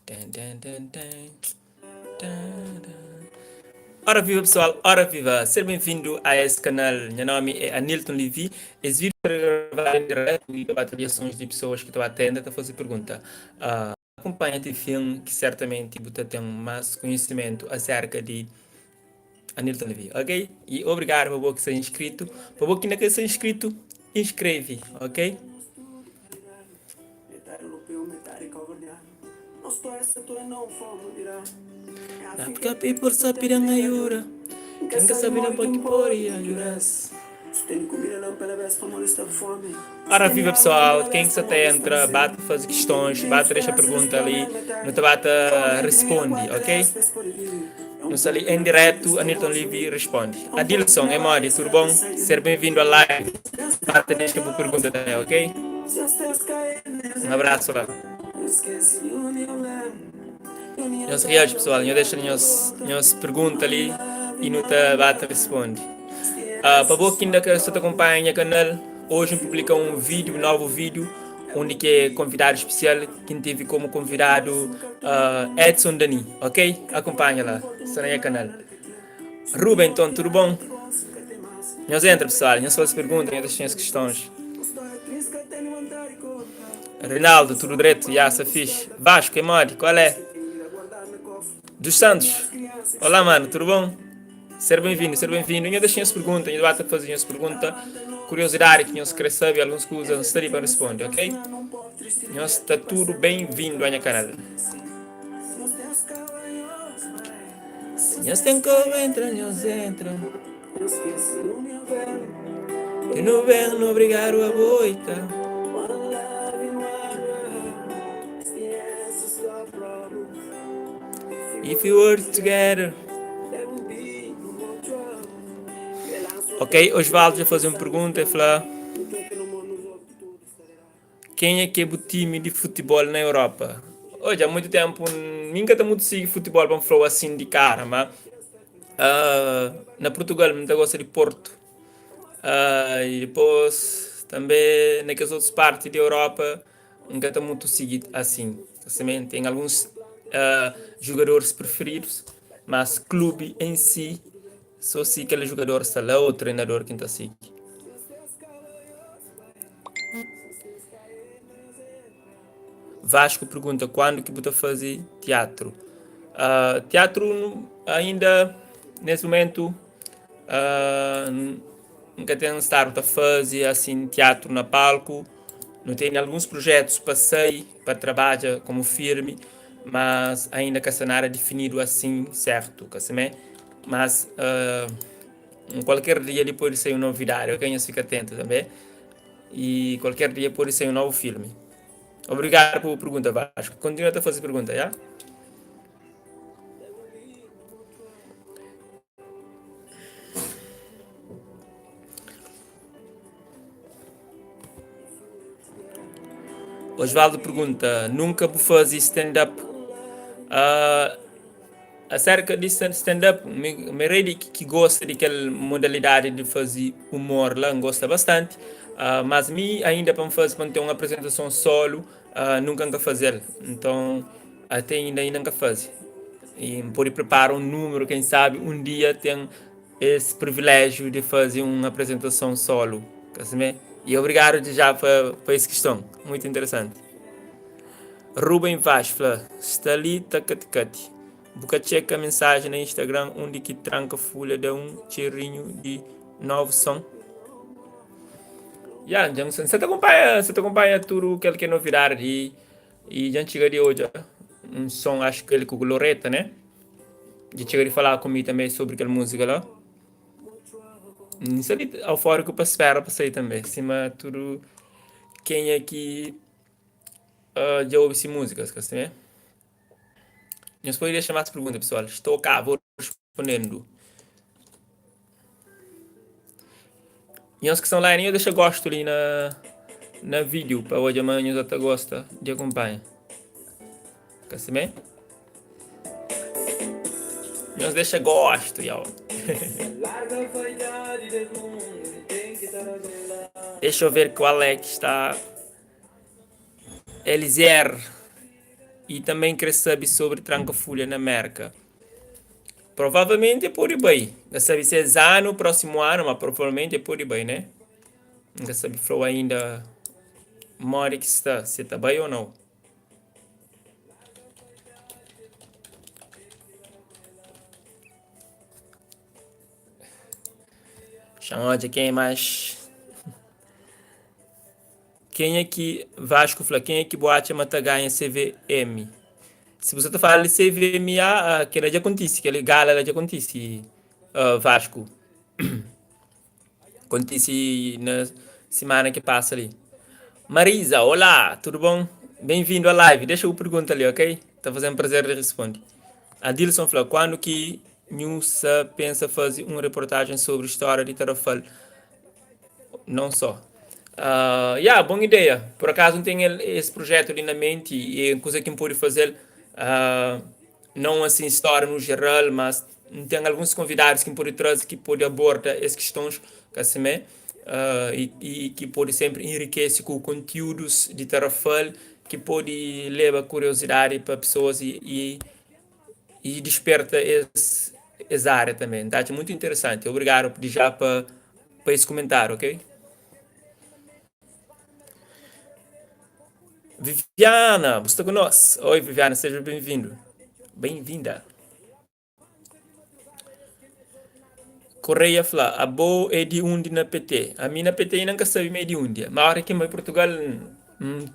Tan, tan, tan, tan, tan, tan. Ora viva pessoal, ora viva! Seja bem-vindo a esse canal. Meu nome é Anilton Levi. Esse vídeo é gravado em direto e debater reações de pessoas que estão atendendo a fazer pergunta. Acompanha este filme que certamente você tem mais conhecimento acerca de Anilton Levi, ok? E obrigado por você que seja inscrito. Por você que não quer ser inscrito, inscreve, ok? Porque people sapirang ayura. Quem que sabe não pode pôr e ajudas. Ora viva pessoal, quem que se até entra, bate fazer questões, bate deixa pergunta ali, no te bate responde, ok? Nos ali em direto, Anilton Levy responde. Adilson, é Mori, tudo bom? Seja bem-vindo à live. Bate deixa por pergunta também, ok? Um abraço lá. Nós reage pessoal, eu deixo as perguntas ali e no te bate responde. Para você que ainda que te acompanha o canal, hoje publica um vídeo, um novo vídeo, onde que é convidado especial, quem teve como convidado Edson Dani, ok? Acompanha lá, está no canal. Ruben, então, tudo bom? Nós entra pessoal, nós faz perguntas, nós deixamos as questões. Reinaldo, tudo direito, já, se fixe. Vasco, Emori, qual é? Dos Santos. Olá, mano, tudo bom? Seja bem-vindo, seja bem-vindo. Eu deixei as perguntas, eu basta fazer as perguntas. Curiosidade que nós queremos saber, algumas coisas, estaria para responder, ok? Nós está tudo bem-vindo ao canal. Se nós tem como entrar, nós entra. Que não vem, não obrigaram a boita. If we were together. Ok, Osvaldo já faz uma pergunta, fala. Quem é que é o time de futebol na Europa? Hoje há muito tempo, nunca está muito seguir futebol, vamos falar assim de cara, mas na Portugal muita gosta de Porto. E depois também naquelas outras partes da Europa nunca está muito seguido assim. Também tem alguns jogadores preferidos, mas clube em si só se aquele jogador está lá ou o treinador que está seguindo. Vasco pergunta quando que você fazer teatro. Teatro ainda nesse momento nunca tenho estado a fazer assim teatro na palco. Não tenho alguns projetos passei para trabalhar como firme, mas ainda que a cenário definido assim certo, mas qualquer dia ele pode ser uma novidade, eu quero ficar atento também. E qualquer dia pode ser um novo filme. Obrigado por pergunta, Vasco. Continua a fazer pergunta, já? Osvaldo pergunta: nunca vou fazer stand-up? Acerca de stand-up, me rede que gosta daquela modalidade de fazer humor lá, gosta bastante. Mas me ainda para fazer quando tem uma apresentação solo, nunca nunca fazer. Então, até ainda nunca fazer. E pode preparar um número, quem sabe um dia tem esse privilégio de fazer uma apresentação solo. E obrigado já por essa questão, muito interessante. Ruben Vaz, está ali, tacati. Boca checa a mensagem no Instagram onde que tranca folha de um cheirinho de novo som. Já, Johnson, você te acompanha tudo aquilo que é novidade e já chega de hoje um som, acho que ele com Loreta, né? Já chega de falar comigo também sobre aquela música lá. Isso ali, eufórico para esperar para sair também. Cima tudo, quem é que já ouve essa música, né? Nós poderíamos chamar essa pergunta, pessoal. Estou cá, vou respondendo. E os que são lá, eu deixo gosto ali na vídeo, para hoje amanhã eu até gosta de acompanhar. Quer saber? Nós deixa gosto, ó. Deixa eu ver qual é que está. Elisier. e também quer saber sobre Tranca-Folha na América. Provavelmente é por aí bem. Não sabe se é ano, próximo ano, mas provavelmente é por aí bem, né? Não sabe se ainda mora que está, se está bem ou não. Chamou de quem mais? Quem é que Vasco fala? Quem é que boate mata ganha CVM? Se você está falando de CVMA, aquele já acontece, aquele gala já acontece, Vasco. Acontece na semana que passa ali. Marisa, olá, tudo bom? Bem-vindo à live. Deixa eu perguntar ali, ok? Está fazendo prazer de responder. Adilson falou, quando que Nhusa pensa fazer uma reportagem sobre a história de Tarrafal? Não só. Boa ideia. Por acaso não tenho esse projeto ali na mente e é coisa que me pode fazer, ah, não assim história no geral, mas tem alguns convidados que me pode trazer que pode abordar essas questões que assim, e que pode sempre enriquecer com conteúdos de Tarrafal que pode levar curiosidade para pessoas e desperta essa área também. Tá? É muito interessante. Obrigado já para esse comentário, ok? Viviana, você está conosco? Oi, Viviana, seja bem-vindo. Bem-vinda. Correia fala, a boa é de onde na PT. A minha PT nunca sabe meio de onde. Mas hora que em Portugal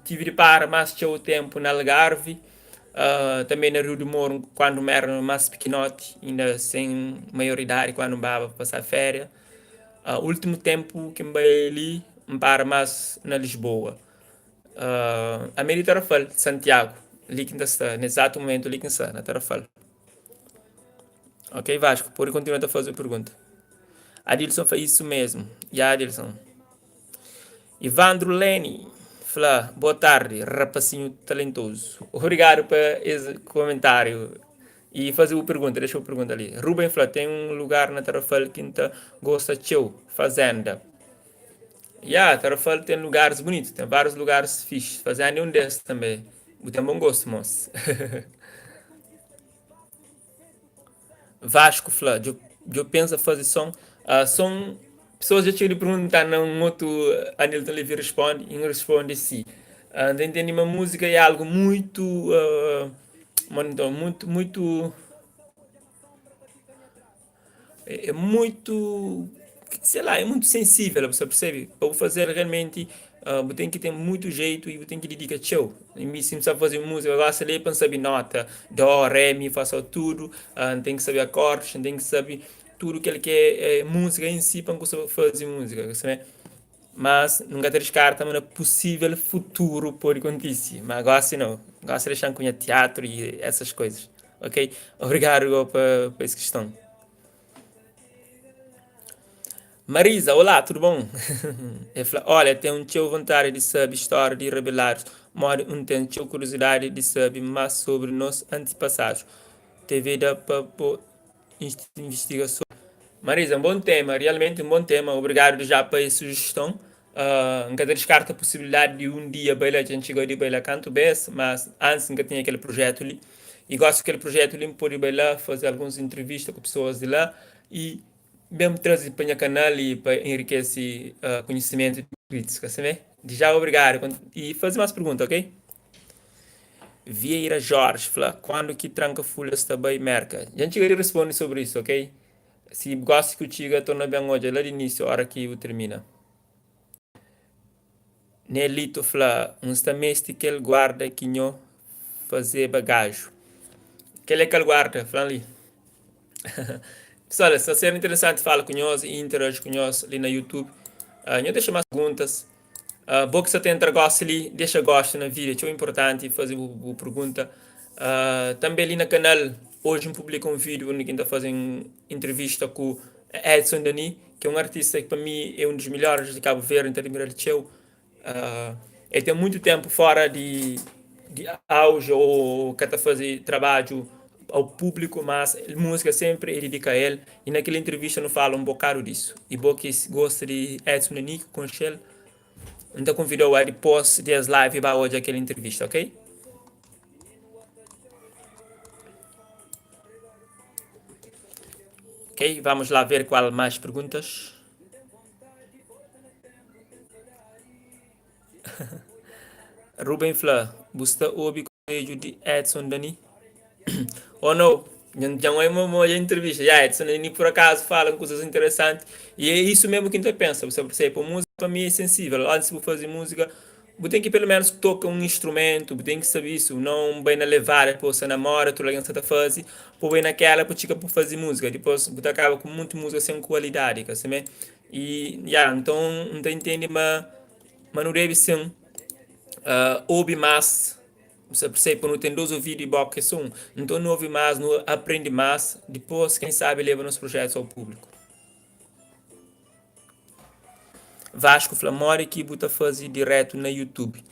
tive de parar mais o tempo na Algarve, também na Rio do Moro, quando era mais pequenote, ainda sem maioridade, quando ia passar férias. Último tempo que me ali, me para mais na Lisboa. A minha Tarrafal, Santiago, ali que está, no exato momento, ali que está, na Tarrafal. Ok, Vasco, pode continuar a fazer a pergunta. Adilson faz isso mesmo. E Adilson. Ivandro Leni. Fala, boa tarde, rapacinho talentoso. Obrigado por esse comentário. E fazer uma pergunta, deixa eu perguntar ali. Ruben fala, tem um lugar na Tarrafal que gosta de fazenda. Tarrafal tem lugares bonitos, tem vários lugares fixos. Fazenda é um desses também. Eu tenho bom gosto, moço. Vasco fala, eu penso fazer som. São pessoas já tinham perguntar num outro Anilton Levy responde e responde sim. Entende uma música é algo muito muito é muito sei lá, é muito sensível, você percebe? Para fazer realmente, você tem que ter muito jeito e você tem que dedicar show. E me se sabe fazer música, agora se para saber nota, dó, ré, mi, fá, sol, tudo, tem que saber acordes, tem que saber tudo que ele quer, música em si para conseguir fazer música, sabe? Mas nunca descarta um possível futuro por acontecer. Mas agora sim não. Agora se deixar com teatro e essas coisas. Ok? Obrigado por essa questão. Marisa, olá, tudo bom? Ele fala, olha, tenho teu vontade de saber história de rebelados, mas não tenho teu curiosidade de saber mais sobre nossos antepassados. TV da para investigação. Marisa, um bom tema, realmente um bom tema. Obrigado já pela sugestão. Nunca descarta a possibilidade de um dia a gente chegar de bailar canto bes, mas antes nunca tinha aquele projeto ali. E gosto daquele projeto ali, pode bailar, fazer algumas entrevistas com pessoas de lá e mesmo trazer para o canal e para enriquecer conhecimento e crítica, sabe? De já obrigado. E fazer mais perguntas, ok? Vieira Jorge, fala, quando que tranca folhas está bem merca? A gente vai responder sobre isso, ok? Se gosta que o Tiga torna bem hoje, lá de início, a hora que eu termina. Nelito fala, uns também que ele guarda que não fazer bagagem. Que ele é que ele guarda, fala ali. Pessoal, se ser interessante, fala com nós e interage com nós ali na YouTube. Eu deixo mais perguntas. Bom que você tem gosto ali, deixa gosto na vida, é importante fazer a pergunta. Também ali no canal, hoje eu publico um vídeo onde está fazendo entrevista com Edson Dani, que é um artista que para mim é um dos melhores de Cabo Verde em termos de show. Ele tem muito tempo fora de auge ou que está fazendo trabalho ao público, mas a música sempre ele dedica a ele. E naquela entrevista não fala um bocado disso. E bom que gosta de Edson Dani com ele. Então convidou a depois das live para hoje aquela entrevista, ok? Ok, vamos lá ver qual mais perguntas. Ruben Fleur, busta obi coelho de Edson Dani? Ou não? Já é uma entrevista. Já Edson Dani por acaso fala coisas interessantes. E é isso mesmo que a gente pensa. Você percebe, a música para mim é sensível. Antes de fazer música, você tem que pelo menos tocar um instrumento, você tem que saber isso. Não bem na levar, depois você namora, tu alguém está fazendo, por bem naquela, para ficar por fazer música. Depois você acaba com muita música sem qualidade, quer saber? E, então, não entende, mas não deve ser ouve mais, você percebe que não tem dois ouvidos igual que são, então não ouve mais, não aprende mais, depois quem sabe leva nos projetos ao público. Vasco Flamori que buta fazer direto na YouTube.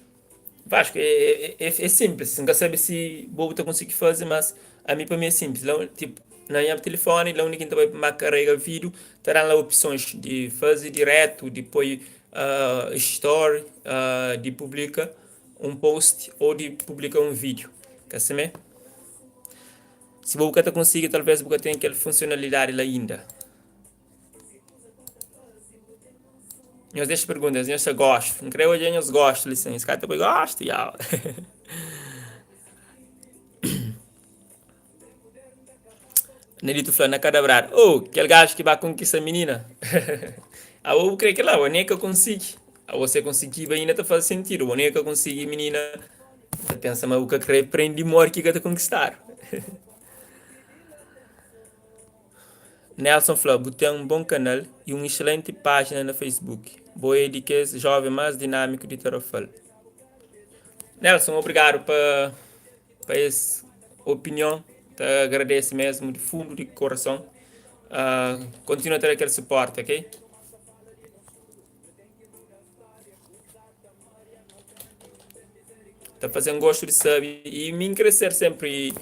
Vasco, é simples, nunca sabe se boa conseguir fazer, mas a mim para mim é simples. Lá, tipo, na minha telefone, lá onde vai para carregar vídeo, terá lá opções de fazer direto, depois story, de publicar um post ou de publicar um vídeo. Quer saber? Se você conseguir, talvez você tenha aquela funcionalidade lá ainda. Nós deixa perguntas, nós gosto. Não creio que nós gosto, licença. Cara, também gosto, já. Nelito falando na cada brado. Oh, aquele gajo que vai conquistar a menina. Ah, eu creio que lá, o único que eu consigo. Ah, você conseguir ainda tá fazendo sentido. O único que eu consigo, menina. Pensa, mas o que eu creio prende morre que te conquistar. Nelson falou, você tem um bom canal e uma excelente página no Facebook. Boa de que esse jovem mais dinâmico de Tarofal. Nelson, obrigado por essa opinião. Te agradeço mesmo de fundo de coração. Continua a ter aquele suporte, ok? Está fazendo gosto de saber e me crescer sempre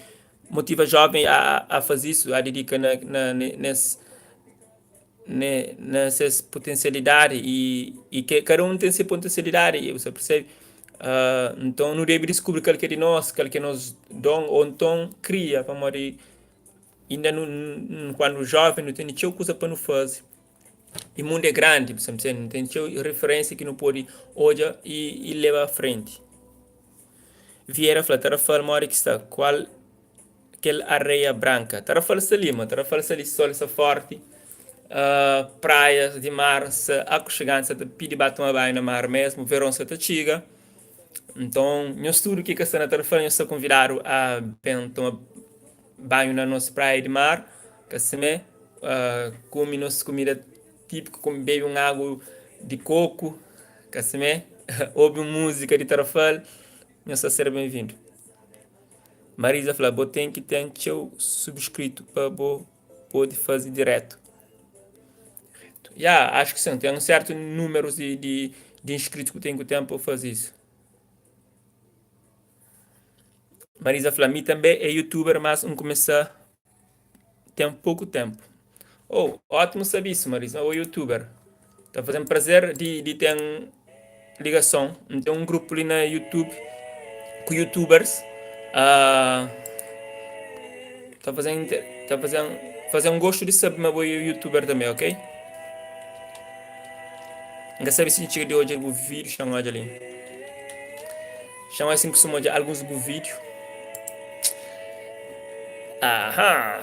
motiva jovem a fazer isso, a dedicar nessas potencialidades e que cada um tem sua potencialidade, e você percebe? Então não deve descobrir aquilo que é de nós, aquilo que nós dom ou então cria para morrer. Ainda quando jovem não tem nenhuma coisa para não fazer. E o mundo é grande, você percebe? Não tem nenhuma referência que não pode olhar e levar à frente. Vieira falou, Tarafal, uma hora que está, qual aquela areia branca? Tarafal está lima, Tarafal está ali, sol está forte, praias de mar, se aconchegante, se pede bater uma banho no mar mesmo, verão se chega. Então, meu estudo que está na Tarafal, eu estou convidado a tomar banho na nossa praia de mar, que se me, come nossa comida típica, como bebe uma água de coco, que se me, ouve música de Tarafal, eu sou ser bem-vindo. Marisa falou, você tem que ter seu subscrito para poder fazer direto. Acho que sim, tem um certo número de inscritos que tem que ter para fazer isso. Marisa falou, mim também é youtuber, mas não começar tem pouco tempo. Oh, ótimo saber isso, Marisa, o youtuber. Está fazendo prazer de ter ligação. Tem um grupo ali na YouTube com youtubers. Está fazendo um gosto de saber, mas eu youtuber também, ok? Nga sabe se chega de hoje o vídeo chama ali. Chama assim que suma de alguns do vídeo. Aham.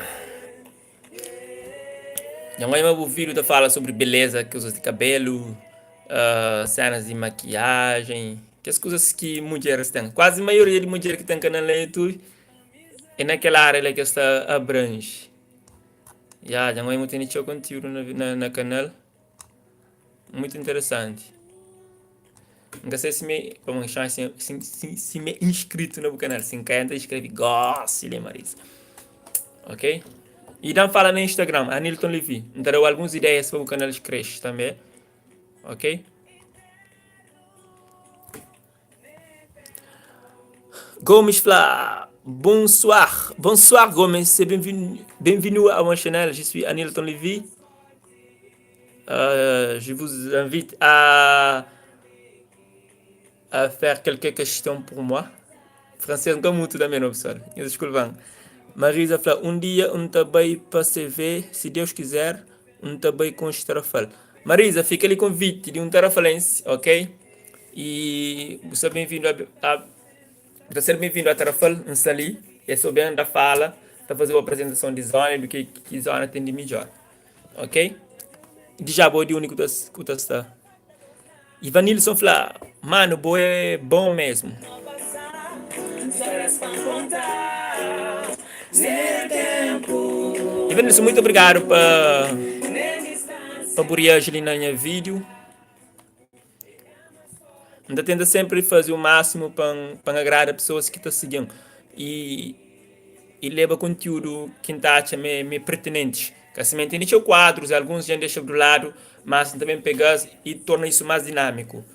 Já mais o vídeo da fala sobre beleza, que usa de cabelo, cenas de maquiagem, que as coisas que mulheres têm. Quase a maioria de mulheres que tem canal no YouTube é naquela área que está abrange. Já mais muito tem conteúdo na canal. Muito interessante. Não sei se me, como chama assim, se me inscrito no canal, se encanta, escreve gosto de Marisa. Ok? E não fala no Instagram, Anilton Levi. Darou algumas ideias para o canal crescer também. Ok? Gomes fala, bonsoir. Bonsoir Gomes, c'est bienvenue à mon channel. Je suis Anilton Levi. Je vous invite à faire quelques questions pour moi. Francês não muito também, não, pessoal. Desculpa. Marisa fala, um dia um também para se ver, se Deus quiser, um também com os tarafal. Marisa, fica ali convite de um tarafalense, ok? E você é bem-vindo a ser bem-vindo a Tarafal, está ali. Eu sou bem da fala, está fazendo uma apresentação de zona do que zona tem de melhor, ok? De já boa de único que está. E Vanilson fala, mano, boa é bom mesmo. Evanilson, muito obrigado para burir ali na minha vídeo. Ainda tenta sempre fazer o máximo para agradar as pessoas que estão seguindo. E leva conteúdo que está me pertinente. Que assim, deixa quadros, alguns já deixam do lado, mas também pegas e torna isso mais dinâmico.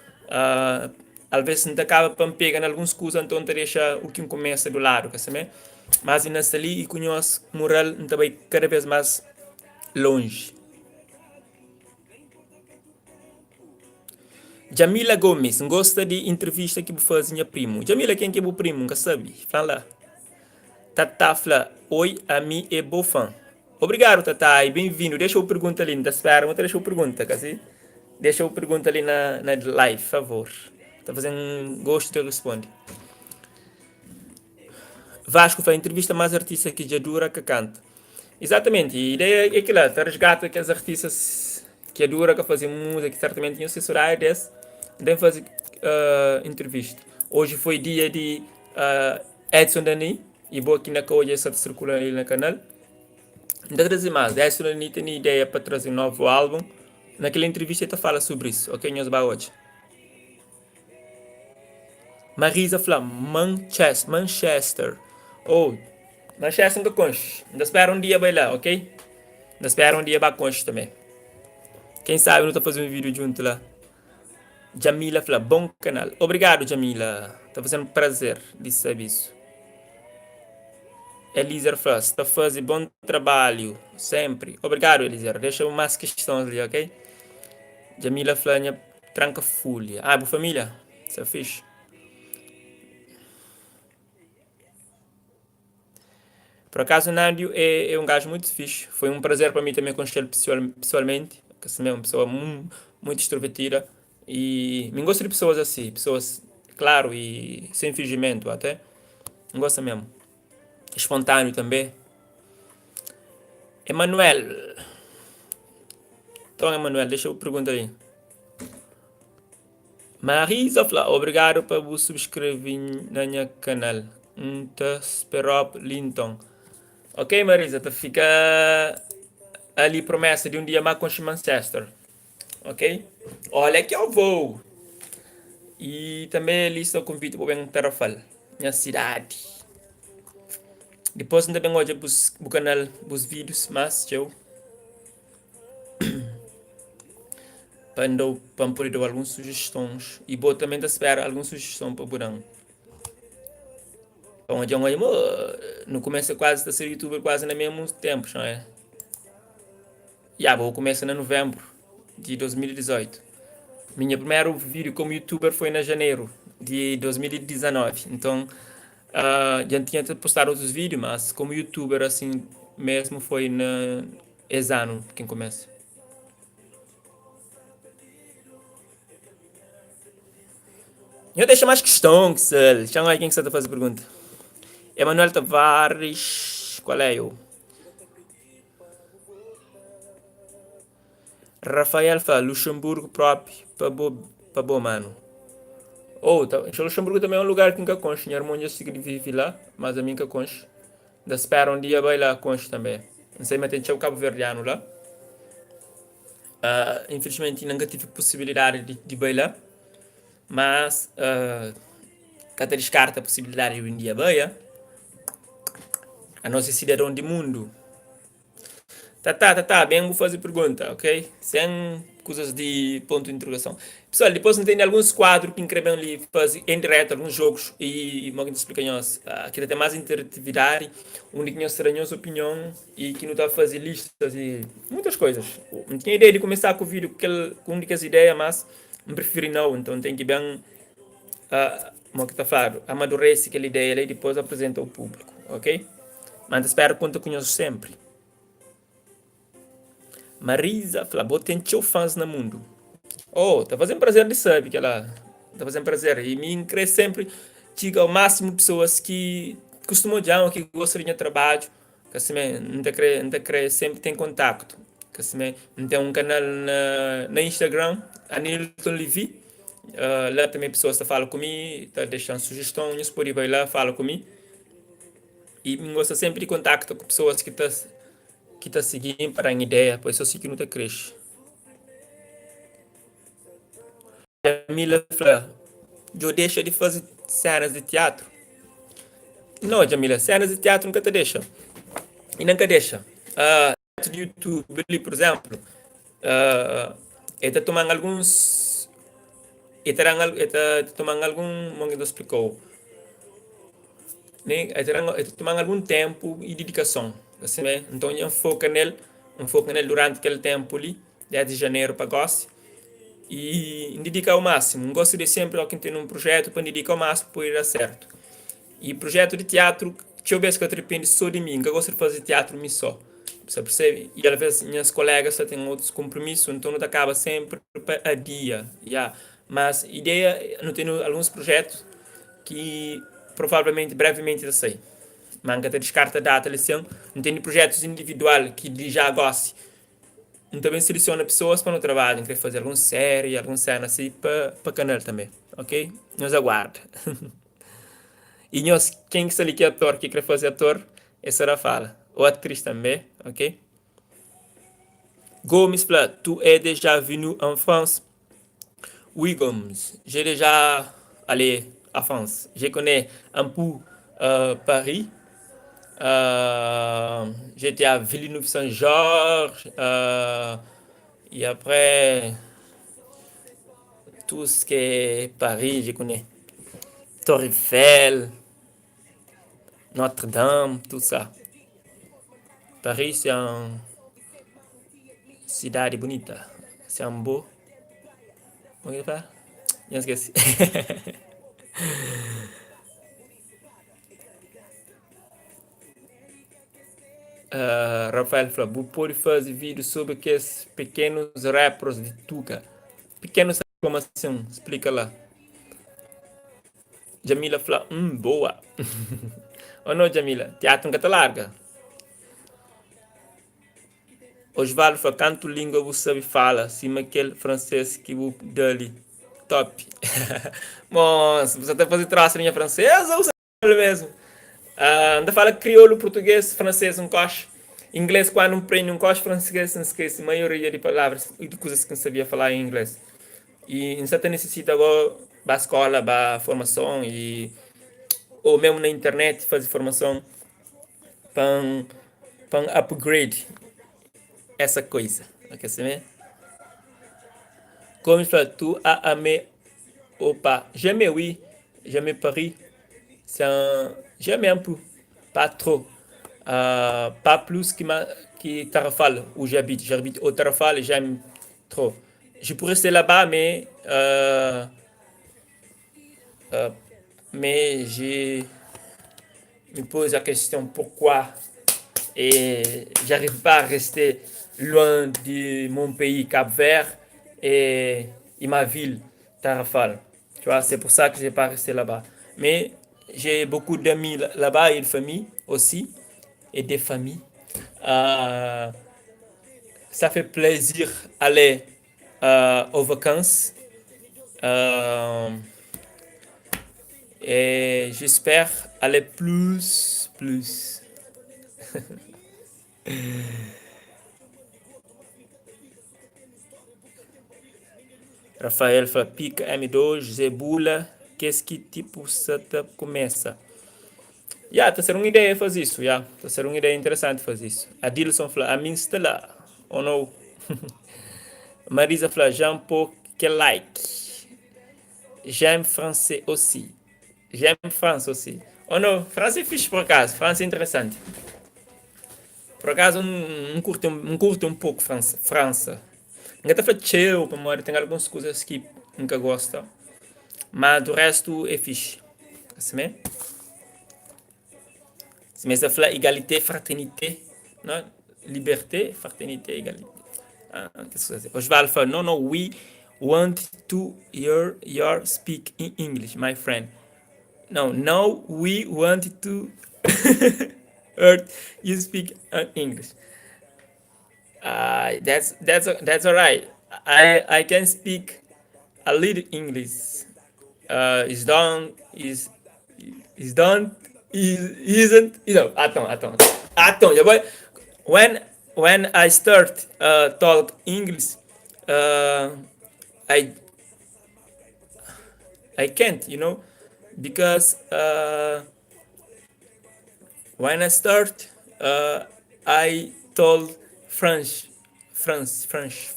Às vezes não acaba para pegar em alguns coisas, então deixa o que começa do lado, que assim, mas nessa ali e conhece moral também cada vez mais longe. Jamila Gomes, gosta de entrevista que vou fazer minha primo. Jamila, quem que é o primo? Nunca sabe. Fala lá. Tata fala, oi, a mim é bom fã. Obrigado, Tata, e bem-vindo. Deixa eu pergunta ali, não espera, mas deixa eu pergunta, assim. Deixa eu pergunta ali na live, por favor. Tá fazendo um gosto de responder. Vasco foi a entrevista mais artista que já dura que canta. Exatamente, a ideia é que lá, tá resgata aqueles artistas que dura que fazem música, que certamente tinham assessorado desse, devem fazer entrevista. Hoje foi dia de Edson Dani, e vou aqui na coisa essa circulando ali no canal. Ainda trazer mais, Edson Dani tem ideia para trazer um novo álbum. Naquela entrevista ele fala sobre isso, ok, nós vamos hoje. Marisa fala, Manchester. Oh, Manchester não conche. Ainda espera um dia vai lá, ok? Ainda espera um dia vai conche também. Quem sabe não está fazendo um vídeo junto lá. Jamila fala, bom canal. Obrigado, Jamila. Está fazendo um prazer de saber isso. Elízer fala, está fazendo bom trabalho. Sempre. Obrigado, Elízer. Deixa mais questões ali, ok? Jamila fala, tranca folha. Ah, boa família. Isso é fixe. Por acaso, o Nándio é um gajo muito fixe. Foi um prazer para mim também conhecer pessoalmente. Que é uma pessoa muito extrovertida. E me gosto de pessoas assim. Pessoas, claro, e sem fingimento até. Não gosta mesmo. Espontâneo também. Emanuel. Então, Emanuel, deixa eu perguntar aí. Marisa fala, obrigado por você subscrever no meu canal. Esperop Linton. Ok, Marisa, tu fica ali promessa de um dia mais com Manchester. Ok? Olha que eu vou. E também lista o convite para o Tarafal, minha cidade. Depois também hoje o canal, os vídeos, mas eu para poder dar algumas sugestões e vou também esperar algumas sugestões para o Burão. Então, hoje não começa quase a ser youtuber quase no mesmo tempo, não é? Vou começar em novembro de 2018. Meu primeiro vídeo como youtuber foi em janeiro de 2019. Então, já tinha postado outros vídeos, mas como youtuber assim mesmo foi esse ano quem começa. Eu deixo mais questão, que se chama aí quem está a fazer pergunta. Emanuel Tavares, qual é eu? Rafael fala, Luxemburgo próprio, para bom mano. Luxemburgo também é um lugar que nunca conche. Minha irmã já vive lá, mas a mim nunca conche. Da espera um dia vai lá conche também. Não sei, mas tem o Cabo Verdeano lá. Infelizmente nunca tive possibilidade de ir lá. Mas, cada descarta a possibilidade de um dia vai, a nossa cidadão de mundo. Bem, vou fazer pergunta, ok? Sem coisas de ponto de interrogação. Pessoal, depois não tem alguns quadros que escrevem ali, fazem em direto, alguns jogos, e mogem explicar nós. Aqui tem mais interatividade, onde nós teremos opinião, e que não está a fazer listas e muitas coisas. Não tinha ideia de começar com o vídeo com únicas ideias, mas não preferi não, então tem que bem, como que está falando, amadurece aquela ideia e depois apresenta ao público, ok? Mas espero que conta conheço sempre. Marisa fala, boa, tem fãs no mundo. Oh, tá fazendo prazer de saber que ela tá fazendo prazer. E me cresce sempre, diga ao máximo pessoas que costumam já, que gostam de trabalho, que assim, não te crê, sempre tem contato. Que assim, não tem um canal na Instagram, Anilton Levi. Lá também pessoas que falam comigo, tá deixando sugestões, por aí vai lá, fala comigo. E me gosta sempre de contato com pessoas que tá seguindo para a ideia, pois eu sei que não te cresce. Jamila fala, eu deixo de fazer cenas de teatro. Não, Jamila, cenas de teatro nunca te deixa. E nunca deixa. No YouTube, ali, por exemplo, ele está tomando alguns. Ele está tomando algum. Como eu explicou? Né? Ele está tomando algum tempo e dedicação. Assim, né? Então, eu foco nele durante aquele tempo ali, desde janeiro para agosto. E dedicar ao máximo. Gosto de sempre, ó, quem tem um projeto, para dedicar ao máximo para ir dar certo. E projeto de teatro, deixa eu ver se eu depende só de mim, que eu gosto de fazer teatro mim só. Você percebe? E às vezes minhas colegas só têm outros compromissos, então não acaba sempre a dia. Yeah. Mas ideia, não tenho alguns projetos que provavelmente brevemente eu sei. Manga te descarta a data, lição. Não tenho projetos individuais que já gosto. Então também seleciona pessoas para no trabalho, querer fazer alguma série, alguma cena assim para o canal também. Ok? Nos aguarda. E nós, quem que ali que é ator, que quer fazer ator, essa era a fala. Ou atriz também, ok? Gomes, tu es déjà venu en France? Oui, Gomes, j'ai déjà allé à France. Je connais un peu Paris. J'étais à Villeneuve-Saint-Georges. Et après, tout ce qui est Paris, je connais. Torre Eiffel, Notre-Dame, tout ça. Paris, c'est un cidade bonita. C'est un beau. Como é que fala? Já esqueci. Rafael falou, pode fazer vídeo sobre aqueles pequenos rappers de Tuga. Pequenos como assim? Explica lá. Jamila falou, boa. Ou não, Jamila? Teatro nunca te larga. Osvaldo falou, canto língua você sabe fala, cima aquele francês que o dali. Top. Mas você está fazendo traço em francesa ou você fala mesmo? Ainda fala crioulo, português, francês, um coche. Inglês, quando um prende um coche, francês, não esquece a maioria de palavras e de coisas que não sabia falar em inglês. E você necessita agora da escola, da formação e ou mesmo na internet fazer formação para upgrade essa coisa. Ok, você Comme tu as aimé ou pas? Jamais oui, jamais Paris. J'aime un peu, pas trop. Pas plus que Tarrafal, où j'habite. J'habite au Tarrafal et j'aime trop. Je pourrais rester là-bas, euh, mais je me pose la question pourquoi et j'arrive pas à rester loin de mon pays Cap-Vert et ma ville Tarrafal. Tu vois, c'est pour ça que je n'ai pas resté là-bas. Mais j'ai beaucoup d'amis là-bas et de famille aussi, et des familles. Euh, Ça fait plaisir aller aux vacances. Euh, et j'espère aller plus. Rafael fala, pica M2, Zebula, qu'est-ce que tipo você começa? Tá sendo uma ideia fazer isso, tá sendo uma ideia interessante fazer isso. Adilson fala, a mim está lá, ou não? Marisa fala, Jean Paul, que like. J'aime français aussi. J'aime France aussi. Oh não, França é fixe por acaso, França é interessante. Por acaso, não curto um pouco França. Nunca tá chill, para tem algumas coisas que nunca gosta. Mas do resto é fixe. Assim mesmo? Mas a falar égalité, fraternité, não? Liberté, fraternité, égalité. Osvaldo fala, no, no, we want to hear your speak in English, my friend. No, no, we want to hear you speak English. That's all right. I can speak a little English. Is done is done is isn't attends yeah, boy. When I start talk English, uh, I I can't, because when I start, I told French, French.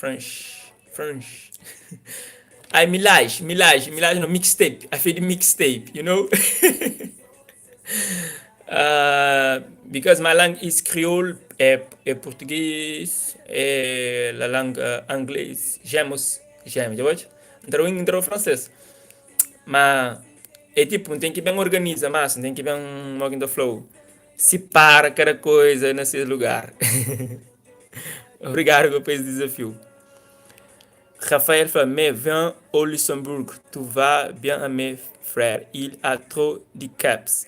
I Milage, no mixtape. I feel the mixtape. Because my langue is Creole et português et la langue anglaise. J'aime, já pode? Entrou francês. Mas é tipo, não tem que bem organizar, mas não tem que bem walking the flow. Se para cada coisa nesse lugar. Obrigado por esse desafio. Raphaël fait, mais viens au Luxembourg, tu vas bien à mes frères, il a trop de caps.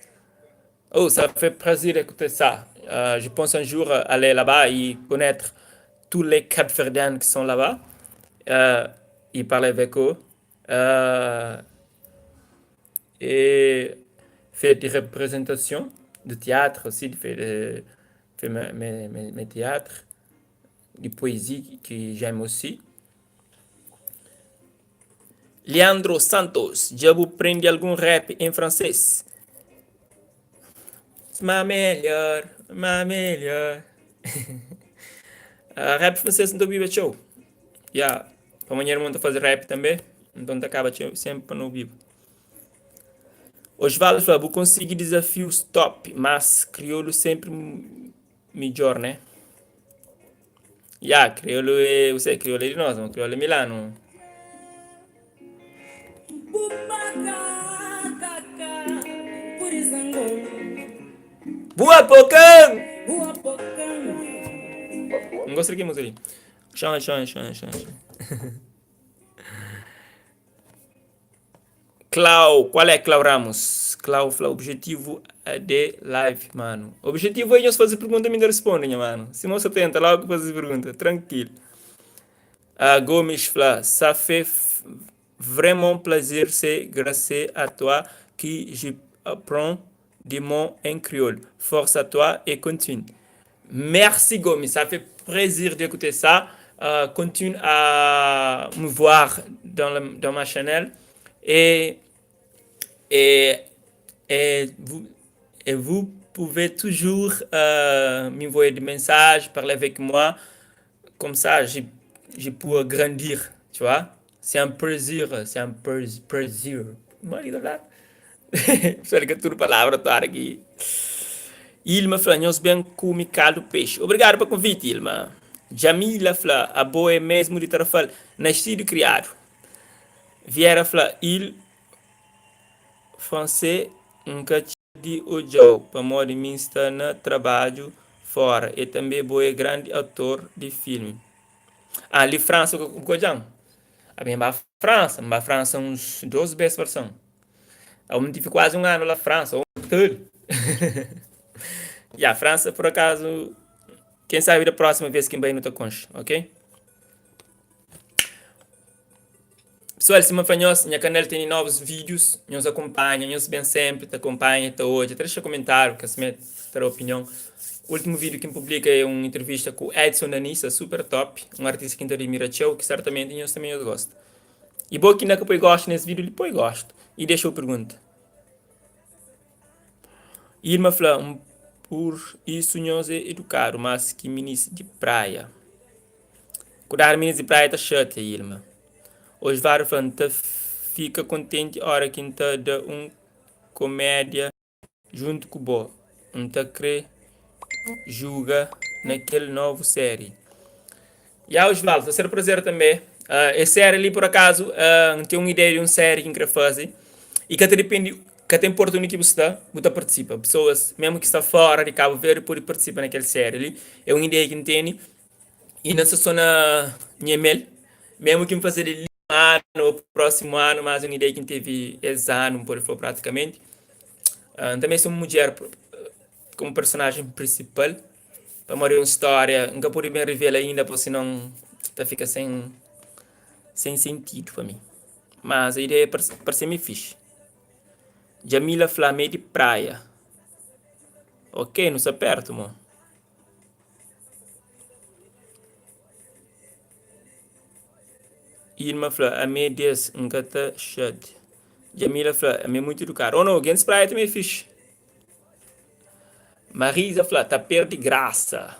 Oh, ça fait plaisir d'écouter ça. Je pense un jour aller là-bas et connaître tous les Cap-Verdiens qui sont là-bas. Et parler avec eux. Et faire des représentations de théâtre aussi, de faire mes théâtres, de poésie que j'aime aussi. Leandro Santos, já vou aprender algum rap em francês? Ma melhor. Rap francês não estou show. Yeah. Para amanhã eu fazer rap também, então acaba sempre no vivo. Osvaldo fala, vou conseguir desafios top, mas crioulo sempre melhor, né? Crioulo é, você crioulo é de nós, mas crioulo é Milano. Boa Pocão! Não gosto de música ali. Chama. Clau, qual é Clau Ramos? Clau, objetivo de live, mano. O objetivo é nós fazer pergunta e me respondem, mano. Se não você tenta logo fazer pergunta, tranquilo. Gomes fala, ça fait vraiment plaisir, c'est grâce à toi que j'apprends des mots en créole. Force à toi et continue. Merci Gomes, ça fait plaisir d'écouter ça. Continue à me voir dans ma chaîne et vous pouvez toujours m'envoyer des messages, parler avec moi. Comme ça, je peux grandir, tu vois. C'est un plaisir. Marido lá. Espero que tudo palavra tá aqui. Ilma fala, nós bem comunicado peixe. Obrigado pelo convite, Ilma. Jamila fala, a boa é mesmo de tarafal, nascido e criado. Vieira fala, il francês nunca de o para modo de mim estar no trabalho fora. E também boa é grande autor de filme. Ali França, o Gojão. A minha França uns 12 vezes versão. Eu tive quase um ano lá França, tudo. A França, por acaso, quem sabe da próxima vez que vem no teu concha, ok? Pessoal, se me fanhos, minha canal tem novos vídeos, nos acompanha, nos bem sempre, te acompanha até hoje, deixa comentário, que se terá opinião. O último vídeo que publica é uma entrevista com Edson Danissa, super top, um artista que admira show, que certamente nós também gostam. E bom que não que gosta nesse vídeo, depois gosto. E deixa eu pergunta. Irma fala, por isso nós é educado, mas que ministro de praia. Cuidar ministro de praia tá chato, Irma. Os vários falando, fica contente a hora que está dá comédia junto com o Bo. Não tá crê, julga naquele novo série. E a Osvaldo, será prazer também. Essa série ali, por acaso, tem uma ideia de uma série que quer fazer. E que depende que tem oportunidade que você participa. Pessoas, mesmo que está fora de Cabo Verde, podem participar naquela série ali. É uma ideia que tem. E nessa zona Nhemel, mesmo que me fazer ali um ano, ou próximo ano, mas uma ideia que teve esse ano, por favor, praticamente. Também sou uma mulher como personagem principal. Para morrer uma história, nunca pude bem revelar ainda, porque senão fica sem sentido para mim. Mas a ideia parece-me fixe. Jamila Flamé de Praia. Ok, não está perto, mano. Irma Fla, a mim diz, nunca tá chato. Jamila Fla, a mim muito educado. Oh não, Gens Praia também é fixe. Marisa Fla, tá perto de graça.